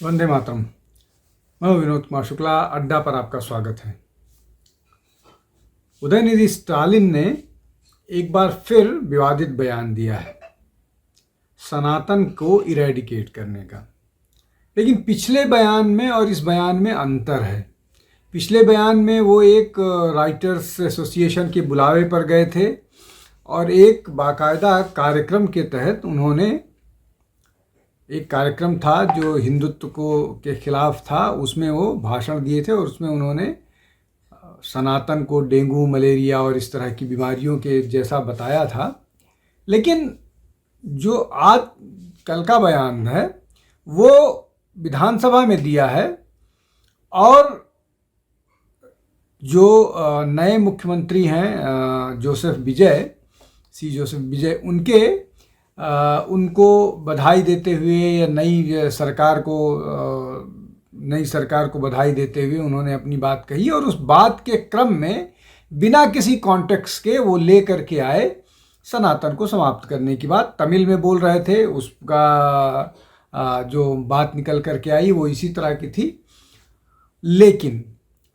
वंदे मातरम। मैं विनोद कुमार शुक्ला, अड्डा पर आपका स्वागत है। उदयनिधि स्टालिन ने एक बार फिर विवादित बयान दिया है सनातन को इरेडिकेट करने का। लेकिन पिछले बयान में और इस बयान में अंतर है। पिछले बयान में वो एक राइटर्स एसोसिएशन के बुलावे पर गए थे और एक बाकायदा कार्यक्रम के तहत उन्होंने, एक कार्यक्रम था जो हिंदुत्व के खिलाफ था, उसमें वो भाषण दिए थे और उसमें उन्होंने सनातन को डेंगू, मलेरिया और इस तरह की बीमारियों के जैसा बताया था। लेकिन जो आज कल का बयान है वो विधानसभा में दिया है और जो नए मुख्यमंत्री हैं जोसेफ विजय, उनको बधाई देते हुए या नई सरकार को बधाई देते हुए उन्होंने अपनी बात कही और उस बात के क्रम में बिना किसी कॉन्टेक्स्ट के वो ले करके आए सनातन को समाप्त करने की बात। तमिल में बोल रहे थे, उसका जो बात निकल करके आई वो इसी तरह की थी। लेकिन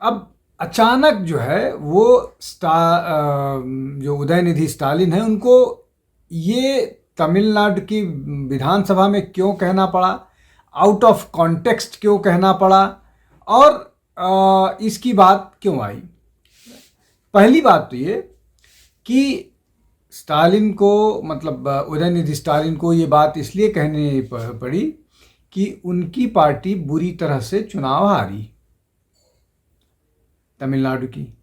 अब अचानक जो है वो जो उदयनिधि स्टालिन है, उनको ये तमिलनाडु की विधानसभा में क्यों कहना पड़ा, आउट ऑफ कॉन्टेक्स्ट क्यों कहना पड़ा और इसकी बात क्यों आई। पहली बात तो ये कि स्टालिन को, मतलब उदयनिधि स्टालिन को ये बात इसलिए कहनी पड़ी कि उनकी पार्टी बुरी तरह से चुनाव हारी तमिलनाडु की।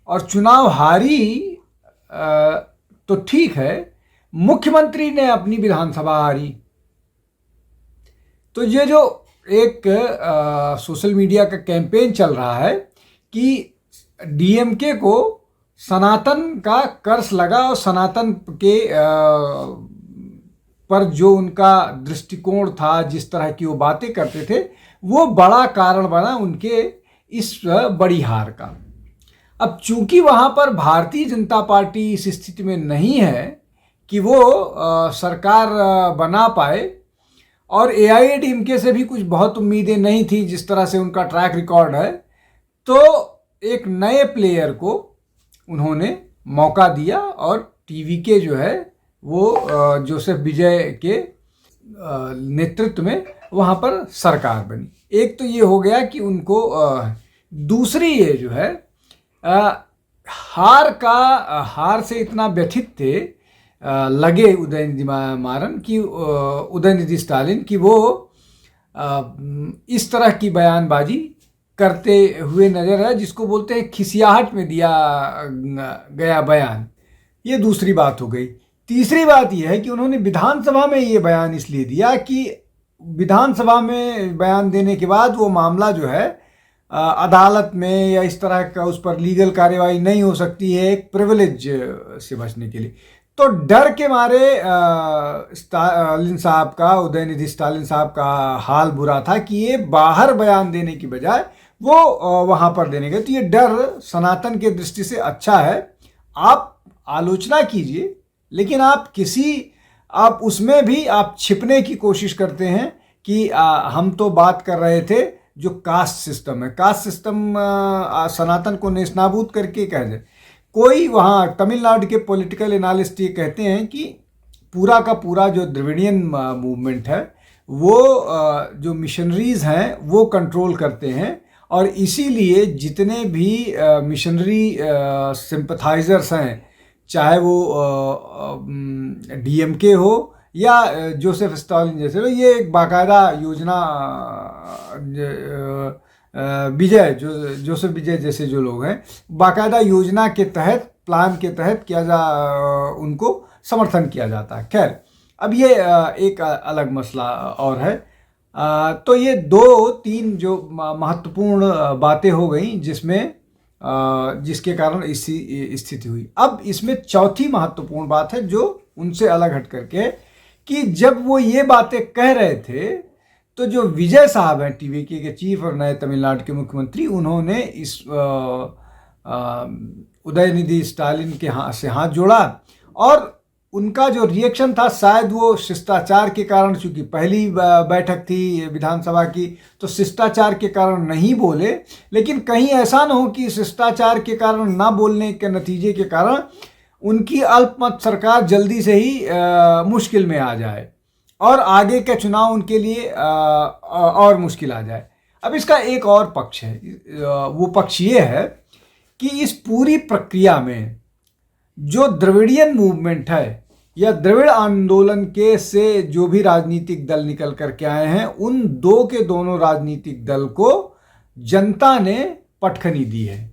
और चुनाव हारी तो ठीक है, मुख्यमंत्री ने अपनी विधानसभा हारी। तो ये जो एक सोशल मीडिया का कैंपेन चल रहा है कि डीएमके को सनातन का कर्स लगा और सनातन के पर जो उनका दृष्टिकोण था, जिस तरह की वो बातें करते थे, वो बड़ा कारण बना उनके इस बड़ी हार का। अब चूंकि वहाँ पर भारतीय जनता पार्टी इस स्थिति में नहीं है कि वो सरकार बना पाए और एआईएडीएमके से भी कुछ बहुत उम्मीदें नहीं थी जिस तरह से उनका ट्रैक रिकॉर्ड है, तो एक नए प्लेयर को उन्होंने मौका दिया और टीवीके जो है वो जोसेफ विजय के नेतृत्व में वहाँ पर सरकार बनी। एक तो ये हो गया कि उनको दूसरी ये जो है हार से इतना व्यथित थे लगे उदयनिधि स्टालिन कि वो इस तरह की बयानबाजी करते हुए नजर है, जिसको बोलते हैं खिसियाहट में दिया गया बयान। ये दूसरी बात हो गई। तीसरी बात यह है कि उन्होंने विधानसभा में ये बयान इसलिए दिया कि विधानसभा में बयान देने के बाद वो मामला जो है अदालत में या इस तरह का उस पर लीगल कार्यवाही नहीं हो सकती है, एक प्रिविलेज से बचने के लिए। तो डर के मारे उदयनिधि स्टालिन साहब का हाल बुरा था कि ये बाहर बयान देने की बजाय वो वहाँ पर देने गए। तो ये डर सनातन के दृष्टि से अच्छा है। आप आलोचना कीजिए, लेकिन आप उसमें भी आप छिपने की कोशिश करते हैं कि हम तो बात कर रहे थे जो कास्ट सिस्टम है। कास्ट सिस्टम सनातन को नेस्तनाबूद करके कह दे। कोई वहाँ तमिलनाडु के पॉलिटिकल एनालिस्ट ये कहते हैं कि पूरा का पूरा जो द्रविडियन मूवमेंट है वो जो मिशनरीज हैं वो कंट्रोल करते हैं और इसीलिए जितने भी मिशनरी सिंपथाइजर्स हैं, चाहे वो डीएमके हो या जोसेफ स्टालिन जैसे, ये एक बाकायदा योजना जोसेफ विजय जैसे जो लोग हैं, बाकायदा योजना के तहत, प्लान के तहत उनको समर्थन किया जाता है। खैर, अब ये एक अलग मसला और है। तो ये 2-3 जो महत्वपूर्ण बातें हो गई जिसके कारण इसी स्थिति हुई। अब इसमें चौथी महत्वपूर्ण बात है जो उनसे अलग हट करके, कि जब वो ये बातें कह रहे थे तो जो विजय साहब हैं टीवीके के चीफ और नए तमिलनाडु के मुख्यमंत्री, उन्होंने इस उदयनिधि स्टालिन के से हाथ जोड़ा और उनका जो रिएक्शन था शायद वो शिष्टाचार के कारण, चूंकि पहली बैठक थी विधानसभा की, तो शिष्टाचार के कारण नहीं बोले, लेकिन कहीं ऐसा ना हो कि शिष्टाचार के कारण ना बोलने के नतीजे के कारण उनकी अल्पमत सरकार जल्दी से ही मुश्किल में आ जाए और आगे के चुनाव उनके लिए और मुश्किल आ जाए। अब इसका एक और पक्ष है, वो पक्ष ये है कि इस पूरी प्रक्रिया में जो द्रविडियन मूवमेंट है या द्रविड़ आंदोलन के से जो भी राजनीतिक दल निकल करके आए हैं, उन दो के दोनों राजनीतिक दल को जनता ने पटखनी दी है।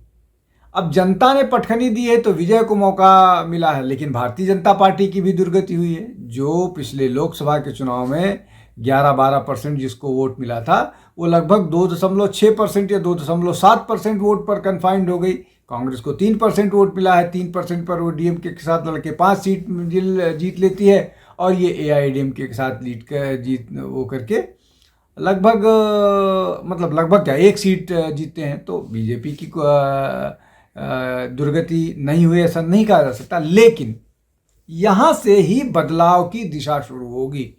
अब जनता ने पटखनी दी है तो विजय को मौका मिला है, लेकिन भारतीय जनता पार्टी की भी दुर्गति हुई है। जो पिछले लोकसभा के चुनाव में 11-12% जिसको वोट मिला था, वो लगभग 2.6% या 2.7% वोट पर कन्फाइंड हो गई। कांग्रेस को 3% वोट मिला है, 3% पर वो डीएमके के साथ लड़के 5 सीट जीत लेती है, और ये एआईएडीएमके के साथ जीत वो करके लगभग क्या 1 सीट जीतते हैं। तो बीजेपी की दुर्गति नहीं हुई ऐसा नहीं कहा जा सकता, लेकिन यहाँ से ही बदलाव की दिशा शुरू होगी,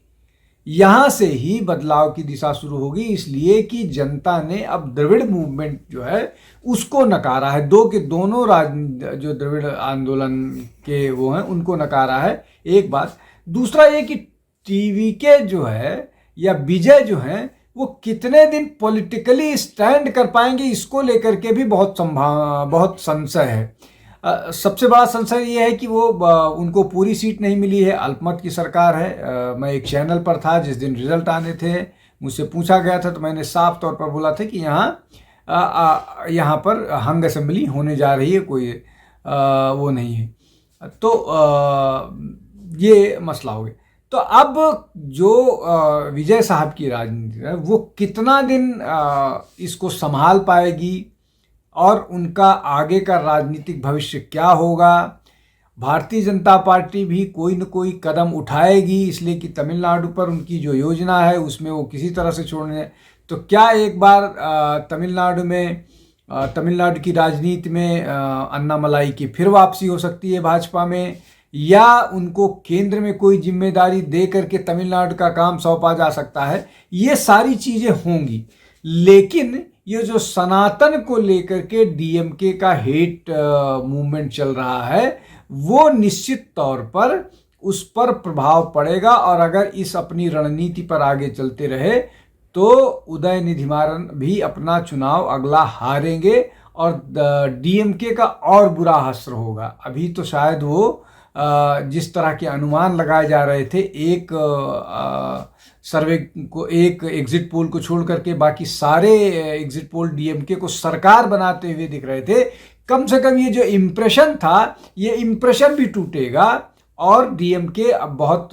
यहाँ से ही बदलाव की दिशा शुरू होगी, इसलिए कि जनता ने अब द्रविड़ मूवमेंट जो है उसको नकारा है। दो के दोनों जो द्रविड़ आंदोलन के वो हैं उनको नकारा है, एक बात। दूसरा ये कि टीवीके जो है या विजय जो है वो कितने दिन पॉलिटिकली स्टैंड कर पाएंगे, इसको लेकर के भी बहुत संशय है। सबसे बड़ा संशय ये है कि वो उनको पूरी सीट नहीं मिली है, अल्पमत की सरकार है। मैं एक चैनल पर था जिस दिन रिजल्ट आने थे, मुझसे पूछा गया था तो मैंने साफ तौर पर बोला था कि यहाँ पर हंग असेंबली होने जा रही है, कोई वो नहीं है। तो ये मसला हो गया। तो अब जो विजय साहब की राजनीति है वो कितना दिन इसको संभाल पाएगी और उनका आगे का राजनीतिक भविष्य क्या होगा। भारतीय जनता पार्टी भी कोई न कोई कदम उठाएगी, इसलिए कि तमिलनाडु पर उनकी जो योजना है उसमें वो किसी तरह से छोड़ने। तो क्या एक बार तमिलनाडु की राजनीति में अन्नामलाई की फिर वापसी हो सकती है भाजपा में, या उनको केंद्र में कोई जिम्मेदारी दे करके तमिलनाडु का काम सौंपा जा सकता है। ये सारी चीज़ें होंगी, लेकिन ये जो सनातन को लेकर के डीएमके का हेट मूवमेंट चल रहा है वो निश्चित तौर पर उस पर प्रभाव पड़ेगा, और अगर इस अपनी रणनीति पर आगे चलते रहे तो उदयनिधिमारन भी अपना चुनाव अगला हारेंगे और डीएमके का और बुरा असर होगा। अभी तो शायद वो जिस तरह के अनुमान लगाए जा रहे थे, एक सर्वे को, एक एग्जिट पोल को छोड़ करके बाकी सारे एग्जिट पोल डीएमके को सरकार बनाते हुए दिख रहे थे, कम से कम ये जो इम्प्रेशन था ये इम्प्रेशन भी टूटेगा और डीएमके अब बहुत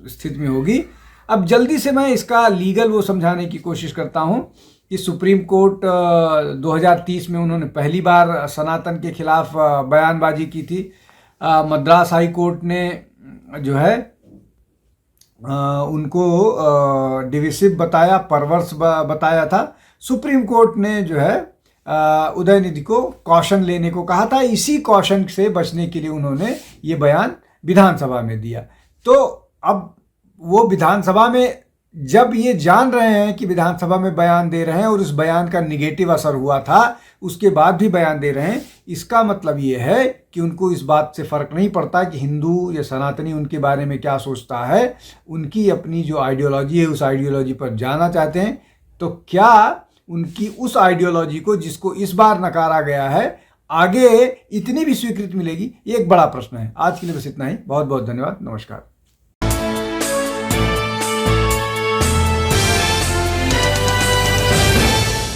स्थिति में होगी। अब जल्दी से मैं इसका लीगल वो समझाने की कोशिश करता हूँ कि सुप्रीम कोर्ट 2030 में उन्होंने पहली बार सनातन के खिलाफ बयानबाजी की थी। मद्रास हाई कोर्ट ने जो है उनको डिविसिव बताया, परवर्स बताया था। सुप्रीम कोर्ट ने जो है उदयनिधि को कॉशन लेने को कहा था। इसी कॉशन से बचने के लिए उन्होंने ये बयान विधानसभा में दिया। तो अब वो विधानसभा में जब ये जान रहे हैं कि विधानसभा में बयान दे रहे हैं और उस बयान का निगेटिव असर हुआ था, उसके बाद भी बयान दे रहे हैं, इसका मतलब ये है कि उनको इस बात से फ़र्क नहीं पड़ता कि हिंदू या सनातनी उनके बारे में क्या सोचता है। उनकी अपनी जो आइडियोलॉजी है उस आइडियोलॉजी पर जाना चाहते हैं। तो क्या उनकी उस आइडियोलॉजी को, जिसको इस बार नकारा गया है, आगे इतनी भी स्वीकृति मिलेगी? ये एक बड़ा प्रश्न है। आज के लिए बस इतना ही। बहुत बहुत धन्यवाद। नमस्कार।